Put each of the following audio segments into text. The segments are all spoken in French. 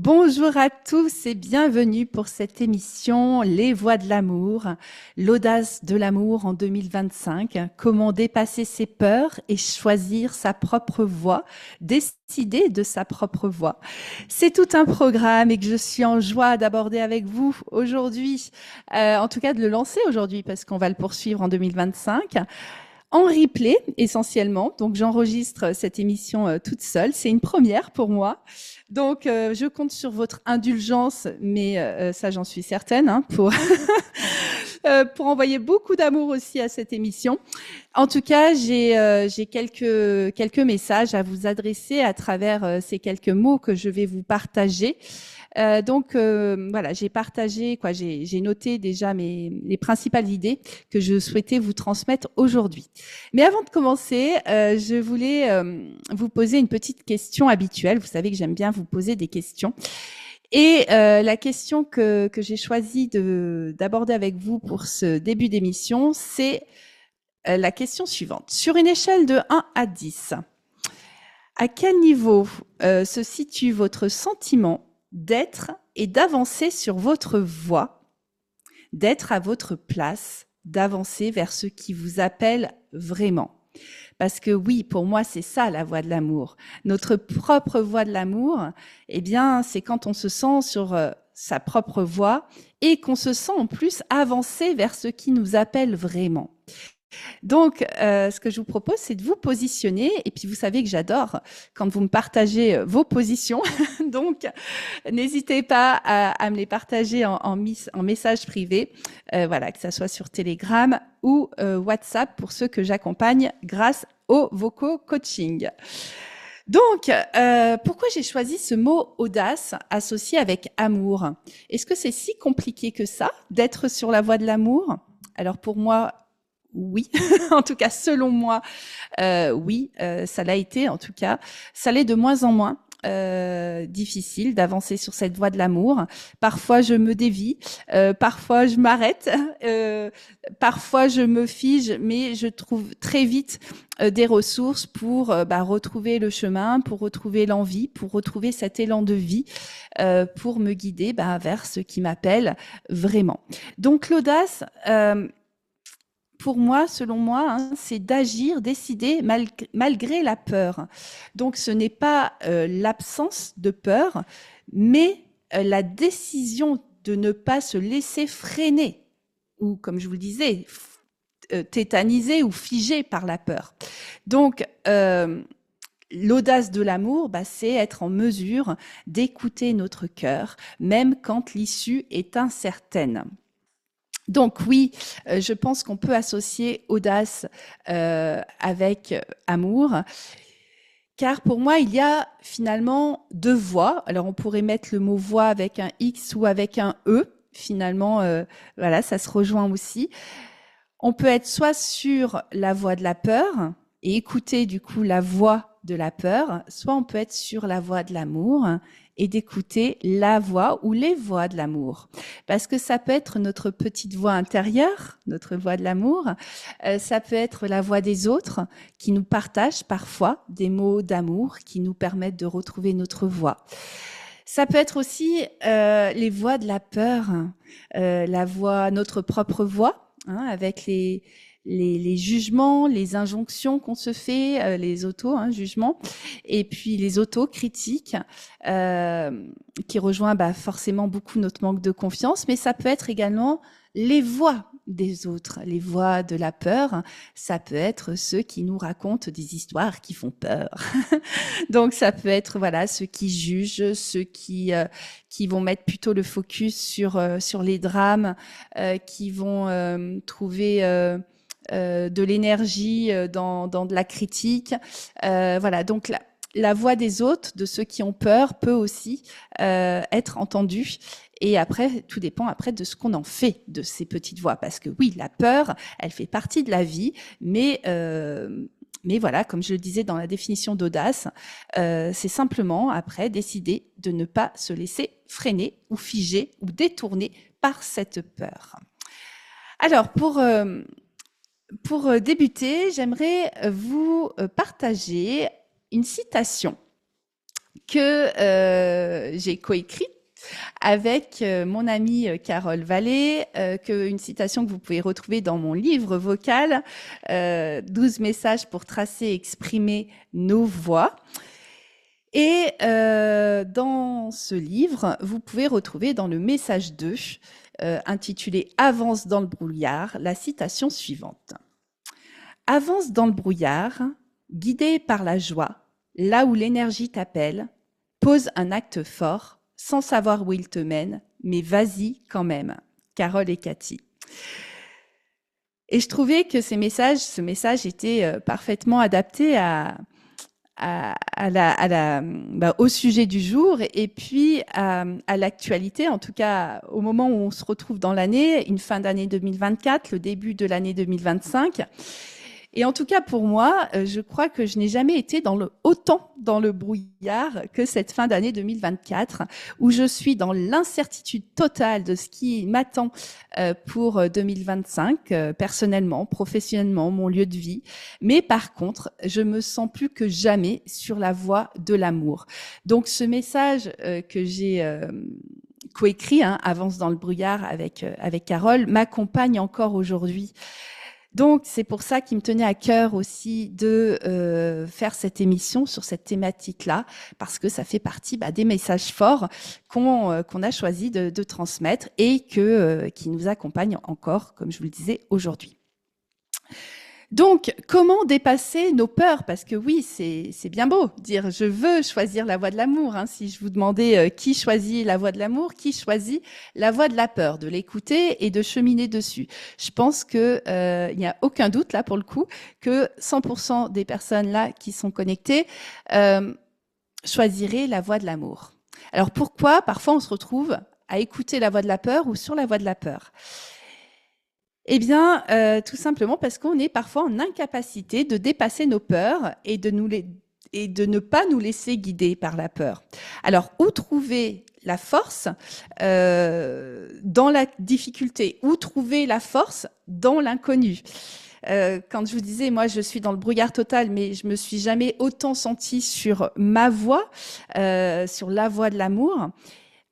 Bonjour à tous et bienvenue pour cette émission Les Voix de l'amour, l'audace de l'amour en 2025, comment dépasser ses peurs et choisir sa propre voie, décider de sa propre voie. C'est tout un programme et que je suis en joie d'aborder avec vous aujourd'hui, en tout cas de le lancer aujourd'hui parce qu'on va le poursuivre en 2025. En replay essentiellement, donc j'enregistre cette émission toute seule, c'est une première pour moi. Donc je compte sur votre indulgence, mais ça j'en suis certaine, hein, pour envoyer beaucoup d'amour aussi à cette émission. En tout cas, j'ai quelques messages à vous adresser à travers ces quelques mots que je vais vous partager. Voilà, j'ai noté déjà les principales idées que je souhaitais vous transmettre aujourd'hui. Mais avant de commencer, je voulais vous poser une petite question habituelle. Vous savez que j'aime bien vous poser des questions. Et la question que j'ai choisi d'aborder avec vous pour ce début d'émission, c'est la question suivante. Sur une échelle de 1 à 10, à quel niveau se situe votre sentiment d'être et d'avancer sur votre voie, d'être à votre place, d'avancer vers ce qui vous appelle vraiment? Parce que oui, pour moi, c'est ça la voie de l'amour. Notre propre voie de l'amour, eh bien, c'est quand on se sent sur sa propre voie et qu'on se sent en plus avancer vers ce qui nous appelle vraiment. Donc, ce que je vous propose, c'est de vous positionner. Et puis, vous savez que j'adore quand vous me partagez vos positions. Donc, n'hésitez pas à me les partager en message privé, voilà, que ça soit sur Telegram ou WhatsApp pour ceux que j'accompagne grâce au Voco Coaching. Donc, pourquoi j'ai choisi ce mot audace associé avec amour? Est-ce que c'est si compliqué que ça d'être sur la voie de l'amour? Alors pour moi, oui, en tout cas selon moi, oui, ça l'a été en tout cas. Ça l'est de moins en moins difficile d'avancer sur cette voie de l'amour. Parfois je me dévie, parfois je m'arrête, parfois je me fige, mais je trouve très vite des ressources pour retrouver le chemin, pour retrouver l'envie, pour retrouver cet élan de vie, pour me guider vers ce qui m'appelle vraiment. Donc l'audace, pour moi, selon moi, hein, c'est d'agir, décider malgré la peur. Donc, ce n'est pas l'absence de peur, mais la décision de ne pas se laisser freiner ou, comme je vous le disais, tétaniser ou figer par la peur. Donc, l'audace de l'amour, c'est être en mesure d'écouter notre cœur, même quand l'issue est incertaine. Donc oui, je pense qu'on peut associer audace avec amour, car pour moi, il y a finalement deux voies. Alors on pourrait mettre le mot voie avec un X ou avec un E. Finalement, voilà, ça se rejoint aussi. On peut être soit sur la voie de la peur et écouter du coup la voix de la peur, soit on peut être sur la voie de l'amour et d'écouter la voix ou les voix de l'amour. Parce que ça peut être notre petite voix intérieure, notre voix de l'amour, ça peut être la voix des autres qui nous partagent parfois des mots d'amour qui nous permettent de retrouver notre voix. Ça peut être aussi les voix de la peur, notre propre voix, hein, avec les jugements, les injonctions qu'on se fait, les auto-jugements, et puis les auto-critiques, qui rejoint forcément beaucoup notre manque de confiance, mais ça peut être également les voix des autres, les voix de la peur. Ça peut être ceux qui nous racontent des histoires qui font peur. Donc ça peut être ceux qui jugent, ceux qui vont mettre plutôt le focus sur les drames, qui vont trouver de l'énergie dans de la critique. Donc la voix des autres, de ceux qui ont peur, peut aussi être entendue. Et après, tout dépend après de ce qu'on en fait de ces petites voix. Parce que oui, la peur, elle fait partie de la vie, mais voilà, comme je le disais dans la définition d'audace, c'est simplement après décider de ne pas se laisser freiner ou figer ou détourner par cette peur. Alors, pour débuter, j'aimerais vous partager une citation que j'ai coécrit avec mon amie Carole Vallée, une citation que vous pouvez retrouver dans mon livre vocal, 12 messages pour tracer et exprimer nos voix. Et dans ce livre, vous pouvez retrouver dans le message 2, intitulé « Avance dans le brouillard », la citation suivante. « Avance dans le brouillard, guidé par la joie, là où l'énergie t'appelle, pose un acte fort, sans savoir où il te mène, mais vas-y quand même. » Carole et Cathy. Et je trouvais que ce message était parfaitement adapté au sujet du jour et puis à l'actualité, en tout cas au moment où on se retrouve dans l'année, une fin d'année 2024, le début de l'année 2025. Et en tout cas, pour moi, je crois que je n'ai jamais été autant dans le brouillard que cette fin d'année 2024, où je suis dans l'incertitude totale de ce qui m'attend pour 2025, personnellement, professionnellement, mon lieu de vie. Mais par contre, je me sens plus que jamais sur la voie de l'amour. Donc, ce message que j'ai coécrit, Avance dans le brouillard avec Carole, m'accompagne encore aujourd'hui. Donc, c'est pour ça qu'il me tenait à cœur aussi de faire cette émission sur cette thématique-là, parce que ça fait partie des messages forts qu'on a choisi de transmettre et qui nous accompagnent encore, comme je vous le disais, aujourd'hui. Donc, comment dépasser nos peurs? Parce que oui, c'est bien beau dire je veux choisir la voie de l'amour. Si je vous demandais qui choisit la voie de l'amour, qui choisit la voie de la peur, de l'écouter et de cheminer dessus. Je pense que il n'y a aucun doute là pour le coup que 100% des personnes là qui sont connectées choisiraient la voie de l'amour. Alors pourquoi parfois on se retrouve à écouter la voie de la peur ou sur la voie de la peur? Eh bien, tout simplement parce qu'on est parfois en incapacité de dépasser nos peurs et de ne pas nous laisser guider par la peur. Alors, où trouver la force dans la difficulté? Où trouver la force dans l'inconnu? Quand je vous disais, moi, je suis dans le brouillard total, mais je me suis jamais autant sentie sur ma voie, sur la voie de l'amour.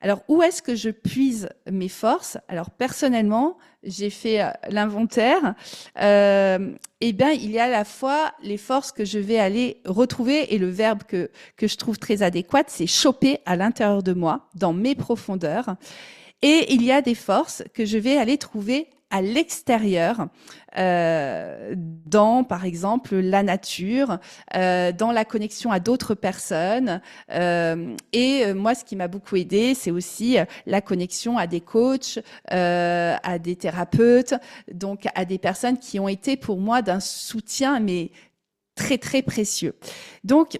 Alors, où est-ce que je puise mes forces? Alors, personnellement, j'ai fait l'inventaire. Eh bien, il y a à la fois les forces que je vais aller retrouver et le verbe que je trouve très adéquat, c'est choper à l'intérieur de moi, dans mes profondeurs. Et il y a des forces que je vais aller trouver à l'extérieur, dans, par exemple, la nature, dans la connexion à d'autres personnes. Et moi, ce qui m'a beaucoup aidé, c'est aussi la connexion à des coachs, à des thérapeutes, donc à des personnes qui ont été pour moi d'un soutien, mais très, très précieux. Donc,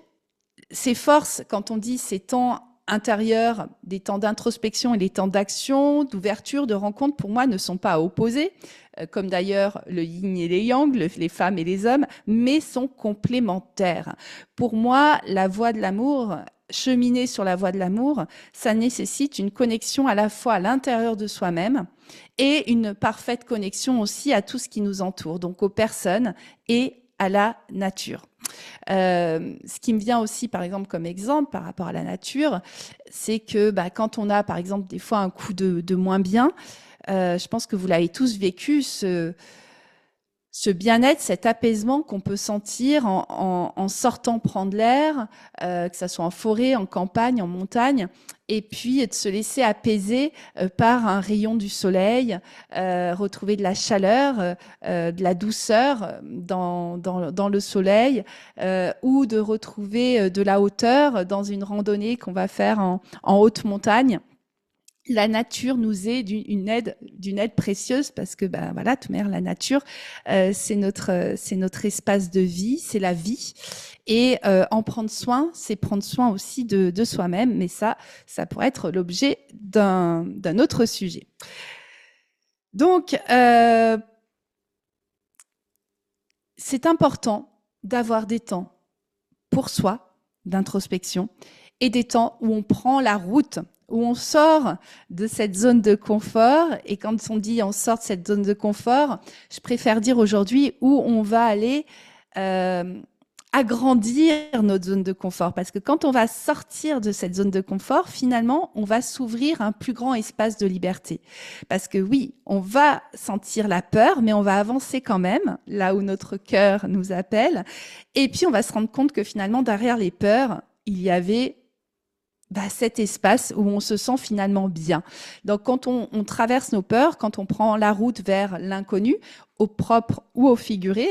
ces forces, quand on dit ces temps intérieurs, des temps d'introspection et des temps d'action, d'ouverture, de rencontre, pour moi, ne sont pas à opposer, comme d'ailleurs le yin et les yang, les femmes et les hommes, mais sont complémentaires. Pour moi, la voie de l'amour, cheminer sur la voie de l'amour, ça nécessite une connexion à la fois à l'intérieur de soi-même et une parfaite connexion aussi à tout ce qui nous entoure, donc aux personnes et à la nature. Ce qui me vient aussi, par exemple, comme exemple par rapport à la nature, c'est que quand on a, par exemple, des fois un coup de moins bien, je pense que vous l'avez tous vécu, ce bien-être, cet apaisement qu'on peut sentir en sortant prendre l'air, que ça soit en forêt, en campagne, en montagne, et puis de se laisser apaiser par un rayon du soleil, retrouver de la chaleur, de la douceur dans le soleil, ou de retrouver de la hauteur dans une randonnée qu'on va faire en haute montagne. La nature nous est d'une aide précieuse parce que voilà, tout la nature c'est notre espace de vie, c'est la vie, et en prendre soin, c'est prendre soin aussi de soi-même, mais ça pourrait être l'objet d'un autre sujet. Donc c'est important d'avoir des temps pour soi d'introspection et des temps où on prend la route, où on sort de cette zone de confort. Et quand on dit on sort de cette zone de confort, je préfère dire aujourd'hui où on va aller agrandir notre zone de confort. Parce que quand on va sortir de cette zone de confort, finalement, on va s'ouvrir un plus grand espace de liberté. Parce que oui, on va sentir la peur, mais on va avancer quand même, là où notre cœur nous appelle. Et puis, on va se rendre compte que finalement, derrière les peurs, il y avait cet espace où on se sent finalement bien. Donc, quand on traverse nos peurs, quand on prend la route vers l'inconnu, au propre ou au figuré,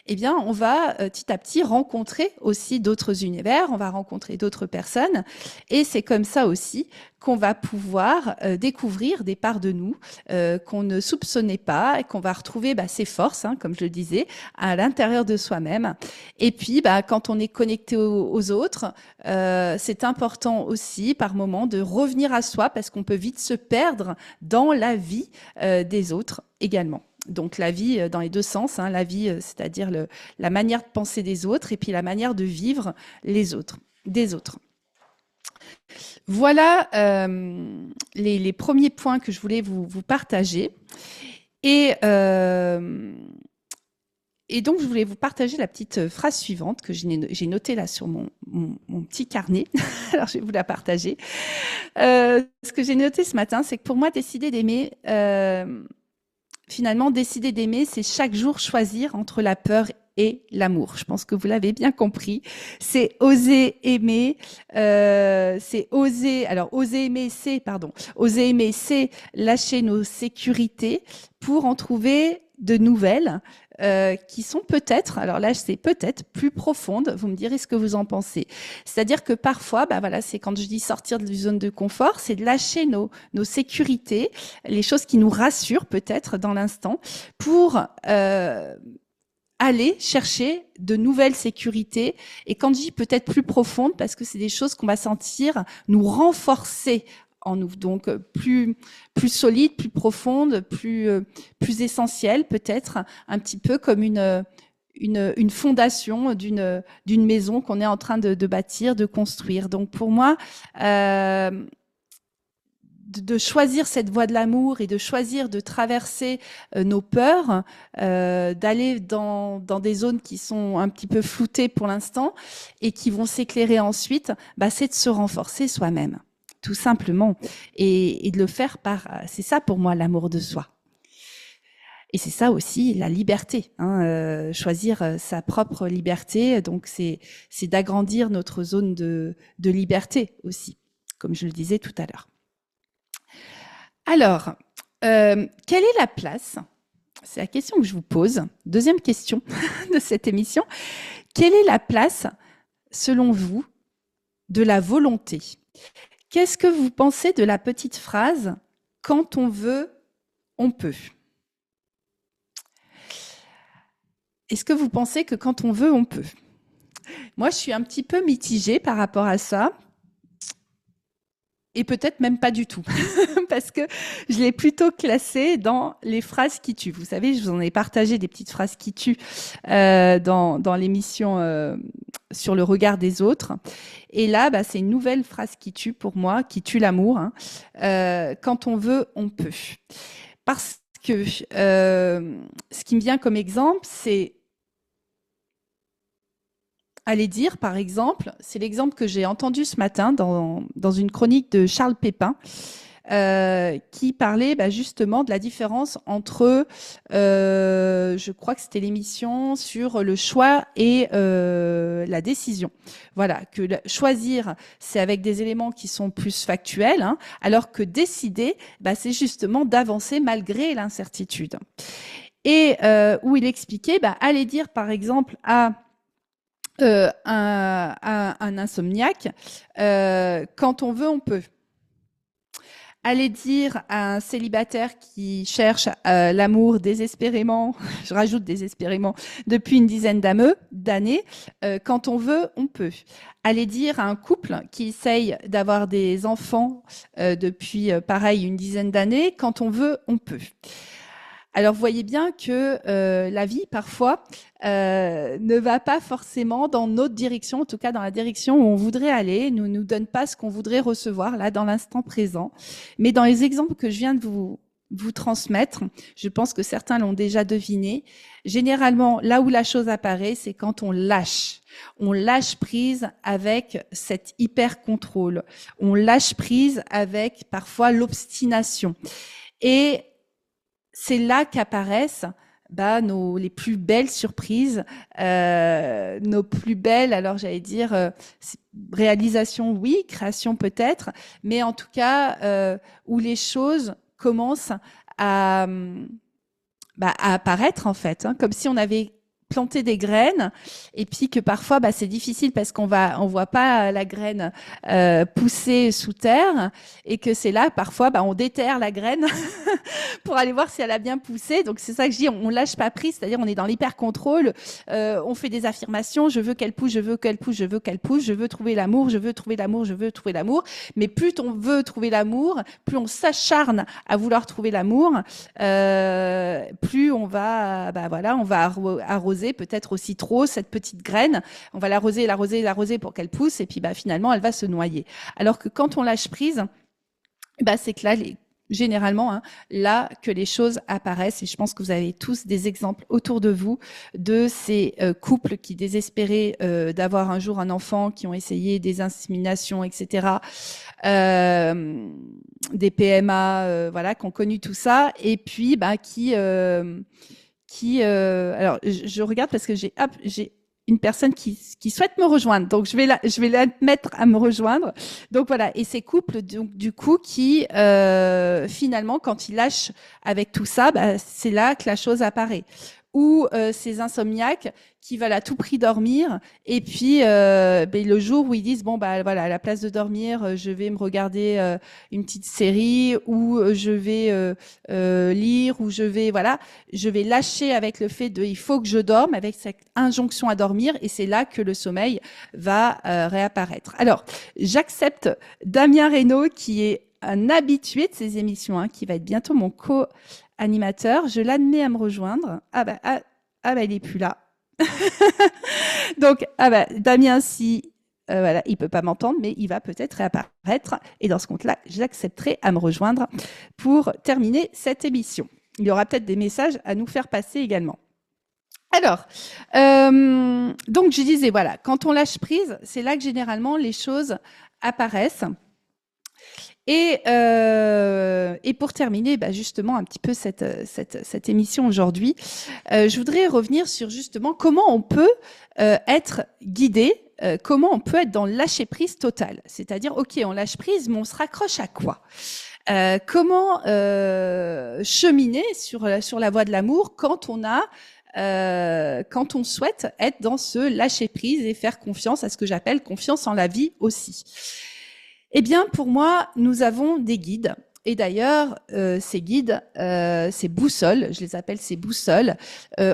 eh bien, on va petit à petit rencontrer aussi d'autres univers, on va rencontrer d'autres personnes, et c'est comme ça aussi qu'on va pouvoir découvrir des parts de nous qu'on ne soupçonnait pas et qu'on va retrouver ses forces, comme je le disais, à l'intérieur de soi-même. Et puis, quand on est connecté aux autres, c'est important aussi par moment de revenir à soi parce qu'on peut vite se perdre dans la vie des autres également. Donc la vie dans les deux sens, la vie, c'est-à-dire la manière de penser des autres et puis la manière de vivre des autres. Voilà les premiers points que je voulais vous partager. Et donc, je voulais vous partager la petite phrase suivante que j'ai notée là sur mon petit carnet. Alors, je vais vous la partager. Ce que j'ai noté ce matin, c'est que pour moi, décider d'aimer... Finalement, décider d'aimer, c'est chaque jour choisir entre la peur et l'amour. Je pense que vous l'avez bien compris. C'est oser aimer, c'est oser. Alors, oser aimer, c'est lâcher nos sécurités pour en trouver de nouvelles qui sont peut-être, alors là c'est peut-être plus profondes, vous me direz ce que vous en pensez. C'est-à-dire que parfois, c'est quand je dis sortir de la zone de confort, c'est de lâcher nos sécurités, les choses qui nous rassurent peut-être dans l'instant, pour aller chercher de nouvelles sécurités. Et quand je dis peut-être plus profondes, parce que c'est des choses qu'on va sentir nous renforcer en nous, donc plus solide, plus profonde, plus essentielle, peut-être un petit peu comme une fondation d'une maison qu'on est en train de bâtir, de construire. Donc pour moi, de choisir cette voie de l'amour et de choisir de traverser nos peurs, d'aller dans des zones qui sont un petit peu floutées pour l'instant et qui vont s'éclairer ensuite, c'est de se renforcer soi-même. Tout simplement, et de le faire c'est ça pour moi l'amour de soi. Et c'est ça aussi la liberté, choisir sa propre liberté. Donc c'est d'agrandir notre zone de liberté aussi, comme je le disais tout à l'heure. Alors, quelle est la place? C'est la question que je vous pose. Deuxième question de cette émission. Quelle est la place, selon vous, de la volonté? Qu'est-ce que vous pensez de la petite phrase « quand on veut, on peut » ? Est-ce que vous pensez que quand on veut, on peut ? Moi, je suis un petit peu mitigée par rapport à ça. Et peut-être même pas du tout, parce que je l'ai plutôt classé dans les phrases qui tuent. Vous savez, je vous en ai partagé des petites phrases qui tuent dans l'émission sur le regard des autres. Et là, c'est une nouvelle phrase qui tue pour moi, qui tue l'amour. Quand on veut, on peut. Parce que ce qui me vient comme exemple, c'est aller dire, par exemple, c'est l'exemple que j'ai entendu ce matin dans une chronique de Charles Pépin, qui parlait justement de la différence entre, je crois que c'était l'émission sur le choix et la décision. Voilà, que choisir, c'est avec des éléments qui sont plus factuels, alors que décider, c'est justement d'avancer malgré l'incertitude. Et où il expliquait, aller dire par exemple à un insomniaque, quand on veut, on peut. Aller dire à un célibataire qui cherche l'amour désespérément, je rajoute désespérément, depuis une dizaine d'années, quand on veut, on peut. Aller dire à un couple qui essaye d'avoir des enfants depuis, pareil, une dizaine d'années, quand on veut, on peut. Alors, vous voyez bien que la vie, parfois, ne va pas forcément dans notre direction, en tout cas dans la direction où on voudrait aller, nous donne pas ce qu'on voudrait recevoir, là, dans l'instant présent. Mais dans les exemples que je viens de vous vous transmettre. Je pense que certains l'ont déjà deviné. Généralement, là où la chose apparaît, c'est quand on lâche. On lâche prise avec cet hyper-contrôle. On lâche prise avec parfois l'obstination. Et c'est là qu'apparaissent les plus belles surprises, nos plus belles, alors j'allais dire, réalisation, oui, création peut-être, mais en tout cas, où les choses commencent à, à apparaître en fait, hein, comme si on avait planté des graines et puis que parfois c'est difficile parce on voit pas la graine pousser sous terre et que c'est là parfois on déterre la graine pour aller voir si elle a bien poussé. Donc c'est ça que je dis, on lâche pas prise, c'est-à-dire on est dans l'hyper contrôle, on fait des affirmations, je veux qu'elle pousse, je veux qu'elle pousse, je veux qu'elle pousse, je veux trouver l'amour, je veux trouver l'amour, je veux trouver l'amour. Mais plus on veut trouver l'amour, plus on s'acharne à vouloir trouver l'amour, plus on va on va arroser peut-être aussi trop cette petite graine, on va l'arroser pour qu'elle pousse et puis finalement elle va se noyer. Alors que quand on lâche prise, c'est que là généralement, là que les choses apparaissent, et je pense que vous avez tous des exemples autour de vous de ces couples qui désespéraient d'avoir un jour un enfant, qui ont essayé des inséminations, etc., des PMA, qui ont connu tout ça, et puis alors je regarde parce que j'ai une personne qui souhaite me rejoindre, donc je vais la mettre à me rejoindre. Donc voilà, et ces couples du coup qui finalement quand ils lâchent avec tout ça, c'est là que la chose apparaît. Ou ces insomniaques qui veulent à tout prix dormir et puis le jour où ils disent à la place de dormir, je vais me regarder une petite série ou je vais lire ou je vais lâcher avec le fait de il faut que je dorme, avec cette injonction à dormir, et c'est là que le sommeil va réapparaître. Alors, j'accepte Damien Reynaud qui est un habitué de ces émissions, qui va être bientôt mon co-animateur. Je l'admets à me rejoindre. Il est plus là. Donc, Damien, il peut pas m'entendre, mais il va peut-être réapparaître. Et dans ce compte-là, j'accepterai à me rejoindre pour terminer cette émission. Il y aura peut-être des messages à nous faire passer également. Alors, donc je disais, quand on lâche prise, c'est là que généralement les choses apparaissent. Et pour terminer justement un petit peu cette émission aujourd'hui, je voudrais revenir sur justement comment on peut être guidé, comment on peut être dans le lâcher prise total. C'est-à-dire, ok, on lâche prise, mais on se raccroche à quoi ? Comment cheminer sur la voie de l'amour quand on souhaite être dans ce lâcher prise et faire confiance à ce que j'appelle confiance en la vie aussi. Eh bien, pour moi, nous avons des guides. Et d'ailleurs, ces guides, ces boussoles, je les appelle ces boussoles,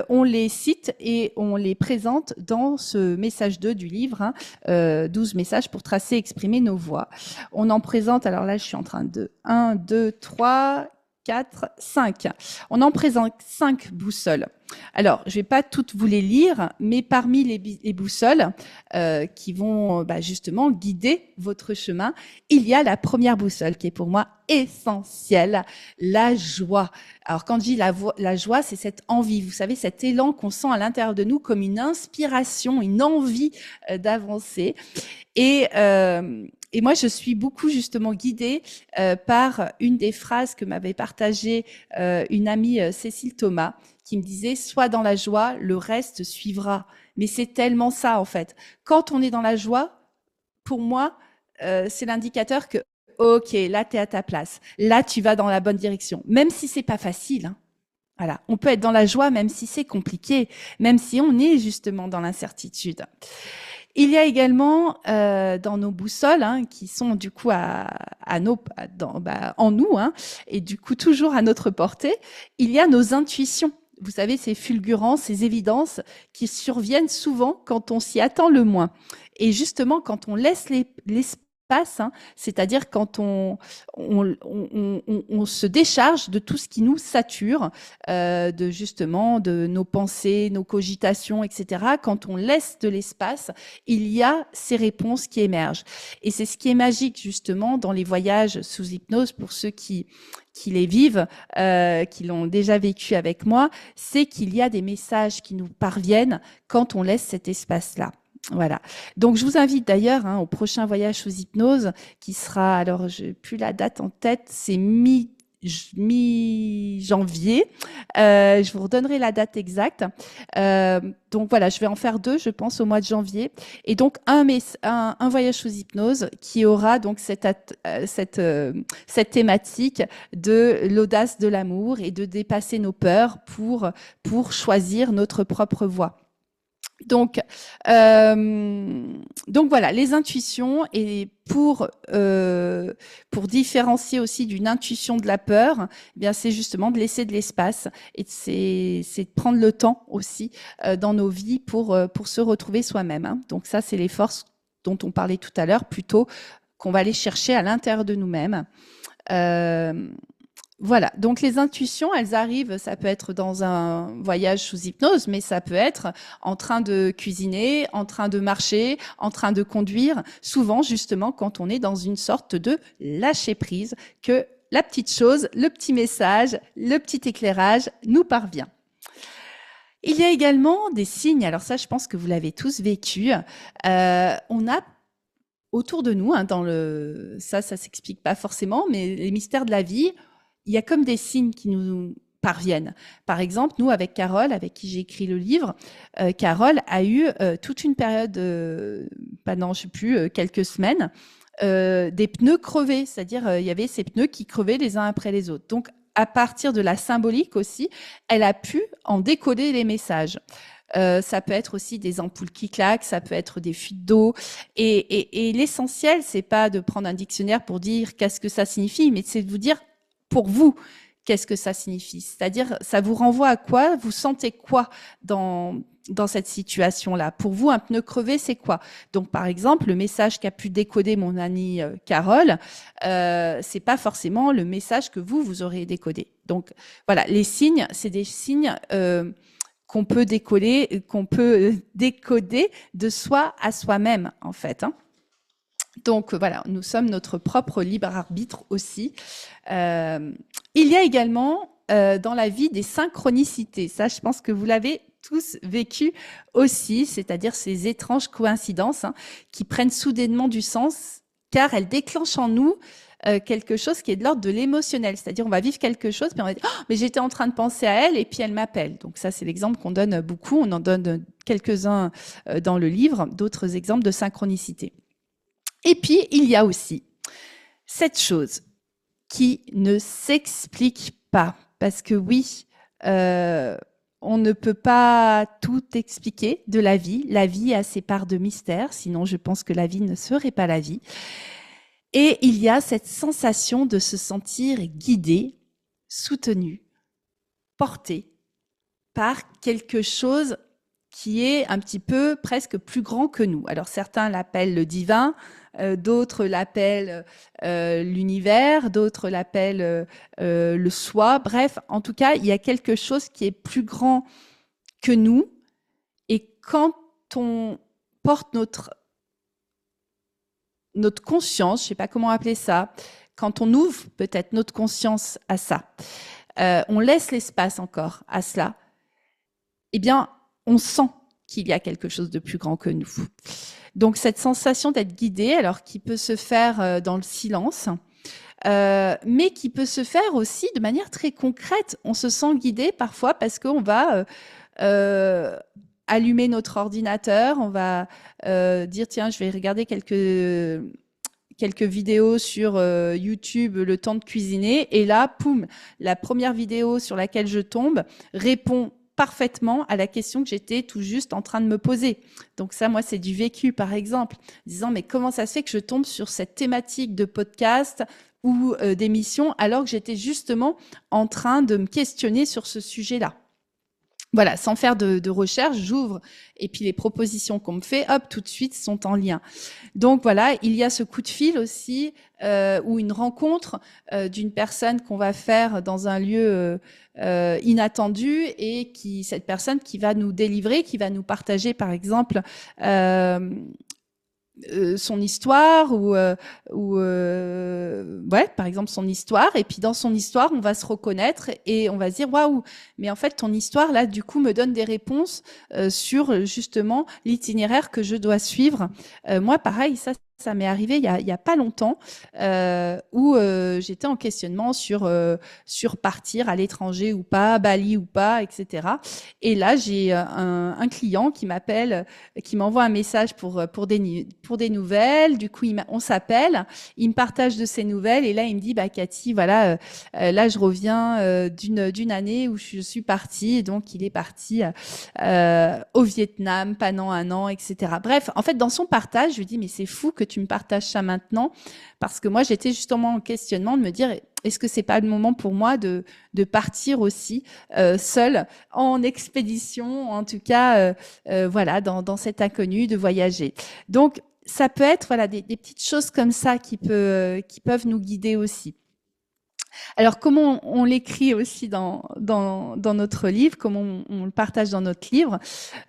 on les cite et on les présente dans ce message 2 du livre, 12 messages pour tracer et exprimer nos voix. On en présente, alors là, je suis en train de 1, 2, 3, 4, 5. On en présente 5 boussoles. Alors, je vais pas toutes vous les lire, mais parmi les boussoles qui vont justement guider votre chemin, il y a la première boussole qui est pour moi essentielle, la joie. Alors, quand je dis la joie, c'est cette envie, vous savez, cet élan qu'on sent à l'intérieur de nous comme une inspiration, une envie d'avancer. Et moi, je suis beaucoup justement guidée par une des phrases que m'avait partagée une amie, Cécile Thomas, qui me disait « Sois dans la joie, le reste suivra ». Mais c'est tellement ça, en fait. Quand on est dans la joie, pour moi, c'est l'indicateur que « Ok, là, tu es à ta place. Là, tu vas dans la bonne direction. » Même si c'est pas facile, hein. Voilà, on peut être dans la joie même si c'est compliqué, même si on est justement dans l'incertitude. Il y a également dans nos boussoles, qui sont du coup en nous, et du coup toujours à notre portée, il y a nos intuitions. Vous savez, ces fulgurances, ces évidences qui surviennent souvent quand on s'y attend le moins. Et justement, quand on laisse l'espace espace, hein, c'est-à-dire quand on se décharge de tout ce qui nous sature, de nos pensées, nos cogitations, etc. Quand on laisse de l'espace, il y a ces réponses qui émergent. Et c'est ce qui est magique justement dans les voyages sous hypnose pour ceux qui les vivent, qui l'ont déjà vécu avec moi, c'est qu'il y a des messages qui nous parviennent quand on laisse cet espace-là. Voilà. Donc, je vous invite d'ailleurs au prochain voyage sous hypnose qui sera, alors, je n'ai plus la date en tête, c'est mi-janvier. Je vous redonnerai la date exacte. Donc voilà, je vais en faire 2, je pense, au mois de janvier. Et donc un voyage sous hypnose qui aura donc cette thématique de l'audace de l'amour et de dépasser nos peurs pour choisir notre propre voie. Donc voilà, les intuitions, et pour différencier aussi d'une intuition de la peur, eh bien c'est justement de laisser de l'espace et c'est de prendre le temps aussi dans nos vies pour se retrouver soi-même. Hein. Donc ça, c'est les forces dont on parlait tout à l'heure, plutôt qu'on va aller chercher à l'intérieur de nous-mêmes. Voilà, donc les intuitions, elles arrivent, ça peut être dans un voyage sous hypnose, mais ça peut être en train de cuisiner, en train de marcher, en train de conduire, souvent justement quand on est dans une sorte de lâcher-prise, que la petite chose, le petit message, le petit éclairage nous parvient. Il y a également des signes, alors ça je pense que vous l'avez tous vécu, on a autour de nous, ça s'explique pas forcément, mais les mystères de la vie, il y a comme des signes qui nous parviennent. Par exemple, nous, avec Carole, avec qui j'ai écrit le livre, Carole a eu toute une période, quelques semaines, des pneus crevés, c'est-à-dire il y avait ces pneus qui crevaient les uns après les autres. Donc, à partir de la symbolique aussi, elle a pu en décoder les messages. Ça peut être aussi des ampoules qui claquent, ça peut être des fuites d'eau. Et l'essentiel, c'est pas de prendre un dictionnaire pour dire qu'est-ce que ça signifie, mais c'est de vous dire pour vous, qu'est-ce que ça signifie? C'est-à-dire, ça vous renvoie à quoi? Vous sentez quoi dans cette situation-là? Pour vous, un pneu crevé, c'est quoi? Donc, par exemple, le message qu'a pu décoder mon amie Carole, c'est pas forcément le message que vous aurez décodé. Donc, voilà, les signes, c'est des signes qu'on peut décoder de soi à soi-même, en fait. Hein. Donc voilà, nous sommes notre propre libre arbitre aussi. Il y a également dans la vie des synchronicités. Ça, je pense que vous l'avez tous vécu aussi, c'est-à-dire ces étranges coïncidences qui prennent soudainement du sens, car elles déclenchent en nous quelque chose qui est de l'ordre de l'émotionnel. C'est-à-dire, on va vivre quelque chose, puis on va dire « Oh, mais j'étais en train de penser à elle, et puis elle m'appelle. » Donc ça, c'est l'exemple qu'on donne beaucoup. On en donne quelques-uns dans le livre, d'autres exemples de synchronicité. Et puis, il y a aussi cette chose qui ne s'explique pas. Parce que oui, on ne peut pas tout expliquer de la vie. La vie a ses parts de mystère, sinon je pense que la vie ne serait pas la vie. Et il y a cette sensation de se sentir guidé, soutenu, porté par quelque chose qui est un petit peu presque plus grand que nous. Alors certains l'appellent le divin, d'autres l'appellent l'univers, d'autres l'appellent le soi. Bref, en tout cas, il y a quelque chose qui est plus grand que nous. Et quand on porte notre conscience, je ne sais pas comment appeler ça, quand on ouvre peut-être notre conscience à ça, on laisse l'espace encore à cela, eh bien, on sent qu'il y a quelque chose de plus grand que nous. Donc, cette sensation d'être guidé, alors qui peut se faire dans le silence, mais qui peut se faire aussi de manière très concrète. On se sent guidé parfois parce qu'on va allumer notre ordinateur, on va dire tiens, je vais regarder quelques vidéos sur YouTube le temps de cuisiner, et là, poum, la première vidéo sur laquelle je tombe répond parfaitement à la question que j'étais tout juste en train de me poser. Donc ça, moi, c'est du vécu, par exemple, disant mais comment ça se fait que je tombe sur cette thématique de podcast ou d'émission alors que j'étais justement en train de me questionner sur ce sujet-là. Voilà, sans faire de recherche, j'ouvre et puis les propositions qu'on me fait, hop, tout de suite sont en lien. Donc voilà, il y a ce coup de fil aussi ou une rencontre d'une personne qu'on va faire dans un lieu inattendu et cette personne qui va nous délivrer, qui va nous partager par exemple son histoire ouais, par exemple son histoire, et puis dans son histoire on va se reconnaître et on va se dire waouh, mais en fait ton histoire là du coup me donne des réponses sur justement l'itinéraire que je dois suivre. Moi pareil, ça m'est arrivé il y a pas longtemps où j'étais en questionnement sur partir à l'étranger ou pas, Bali ou pas, etc. Et là j'ai un client qui m'appelle, qui m'envoie un message pour des nouvelles. Du coup, on s'appelle, il me partage de ses nouvelles et là, il me dit, bah Cathy, voilà, là, je reviens d'une année où je suis partie. Et donc, il est parti au Vietnam pendant un an, etc. Bref, en fait, dans son partage, je lui dis, mais c'est fou que tu me partages ça maintenant, parce que moi, j'étais justement en questionnement de me dire, est-ce que c'est pas le moment pour moi de partir aussi seule en expédition, en tout cas, voilà, dans cet inconnu, de voyager. Donc, ça peut être voilà des petites choses comme ça qui peuvent nous guider aussi. Alors, comment on l'écrit aussi dans notre livre, comment on le partage dans notre livre,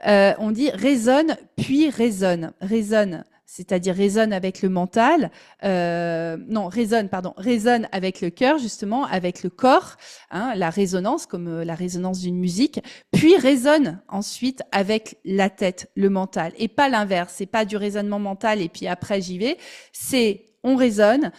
on dit raisonne puis raisonne. Raisonne, c'est-à-dire raisonne avec le mental, non, raisonne avec le cœur, justement, avec le corps, hein, la résonance, comme la résonance d'une musique, puis raisonne ensuite avec la tête, le mental, et pas l'inverse, c'est pas du raisonnement mental et puis après j'y vais, c'est on raisonne,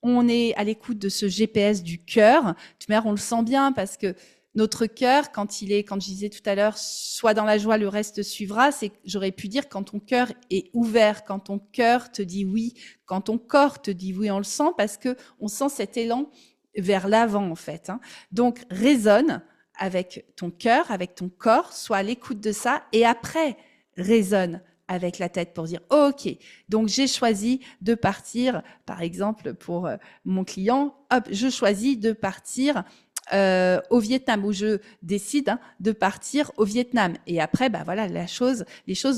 on est à l'écoute de ce GPS du cœur. De toute manière, on le sent bien parce que notre cœur, quand je disais tout à l'heure, soit dans la joie, le reste suivra, j'aurais pu dire quand ton cœur est ouvert, quand ton cœur te dit oui, quand ton corps te dit oui, on le sent parce que on sent cet élan vers l'avant, en fait. Hein. Donc, raisonne avec ton cœur, avec ton corps, sois à l'écoute de ça et après, raisonne avec la tête pour dire OK. Donc j'ai choisi de partir, par exemple pour mon client, hop, je choisis de partir au Vietnam, où je décide de partir au Vietnam. Et après, bah voilà, les choses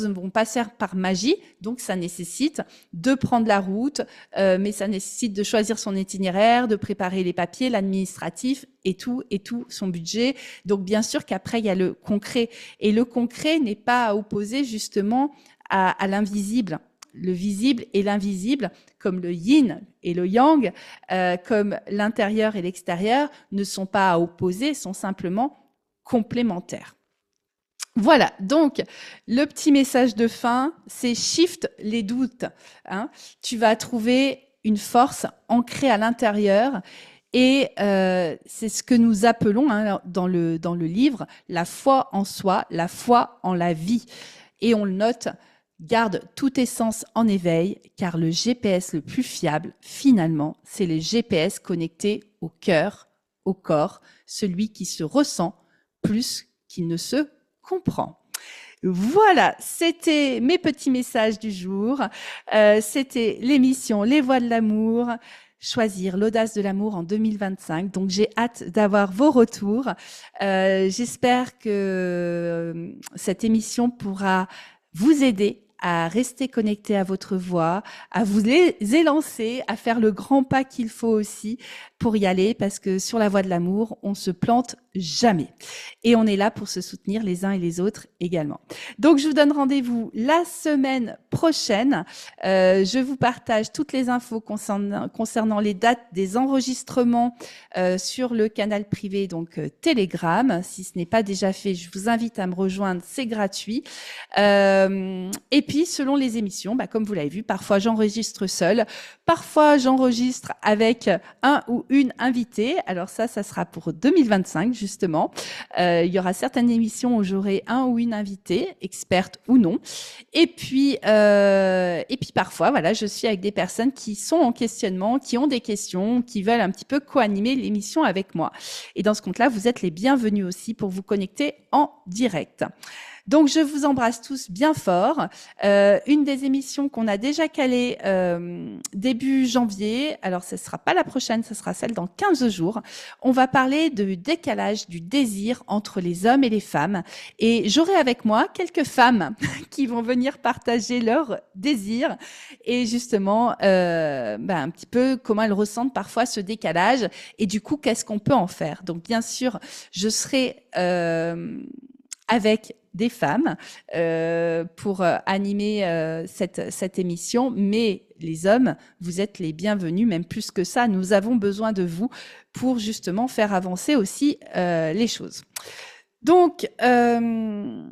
ne vont pas se faire par magie, donc ça nécessite de prendre la route, mais ça nécessite de choisir son itinéraire, de préparer les papiers, l'administratif et tout son budget. Donc bien sûr qu'après il y a le concret, et le concret n'est pas à opposer justement à l'invisible. Le visible et l'invisible, comme le yin et le yang, comme l'intérieur et l'extérieur, ne sont pas à opposer, sont simplement complémentaires. Voilà, donc le petit message de fin, c'est shift les doutes. Hein. Tu vas trouver une force ancrée à l'intérieur. Et c'est ce que nous appelons hein, dans le livre la foi en soi, la foi en la vie. Et on le note, garde toute essence en éveil, car le GPS le plus fiable, finalement, c'est le GPS connecté au cœur, au corps, celui qui se ressent plus qu'il ne se comprend. Voilà, c'était mes petits messages du jour. C'était l'émission Les Voix de l'amour. Choisir l'audace de l'amour en 2025. Donc, j'ai hâte d'avoir vos retours. J'espère que cette émission pourra vous aider à rester connecté à votre voix, à vous élancer, à faire le grand pas qu'il faut aussi pour y aller, parce que sur la voie de l'amour, on se plante jamais. Et on est là pour se soutenir les uns et les autres également. Donc, je vous donne rendez-vous la semaine prochaine. Je vous partage toutes les infos concernant les dates des enregistrements sur le canal privé, donc Telegram. Si ce n'est pas déjà fait, je vous invite à me rejoindre, c'est gratuit. Et puis, selon les émissions, comme vous l'avez vu, parfois j'enregistre seule, parfois j'enregistre avec un ou une invitée. Alors ça sera pour 2025, justement. Il y aura certaines émissions où j'aurai un ou une invitée, experte ou non. Et puis parfois, voilà, je suis avec des personnes qui sont en questionnement, qui ont des questions, qui veulent un petit peu co-animer l'émission avec moi. Et dans ce compte-là, vous êtes les bienvenus aussi pour vous connecter en direct. Donc, je vous embrasse tous bien fort. Une des émissions qu'on a déjà calée début janvier, alors ce ne sera pas la prochaine, ce sera celle dans 15 jours. On va parler du décalage du désir entre les hommes et les femmes. Et j'aurai avec moi quelques femmes qui vont venir partager leur désir et justement un petit peu comment elles ressentent parfois ce décalage et du coup, qu'est-ce qu'on peut en faire. Donc, bien sûr, je serai avec des femmes pour animer cette émission, mais les hommes, vous êtes les bienvenus, même plus que ça, nous avons besoin de vous pour justement faire avancer aussi les choses. Donc, je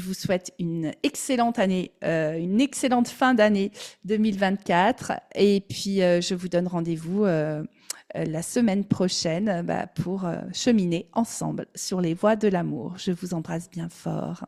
vous souhaite une excellente année, une excellente fin d'année 2024 et puis je vous donne rendez-vous la semaine prochaine pour cheminer ensemble sur les voies de l'amour. Je vous embrasse bien fort.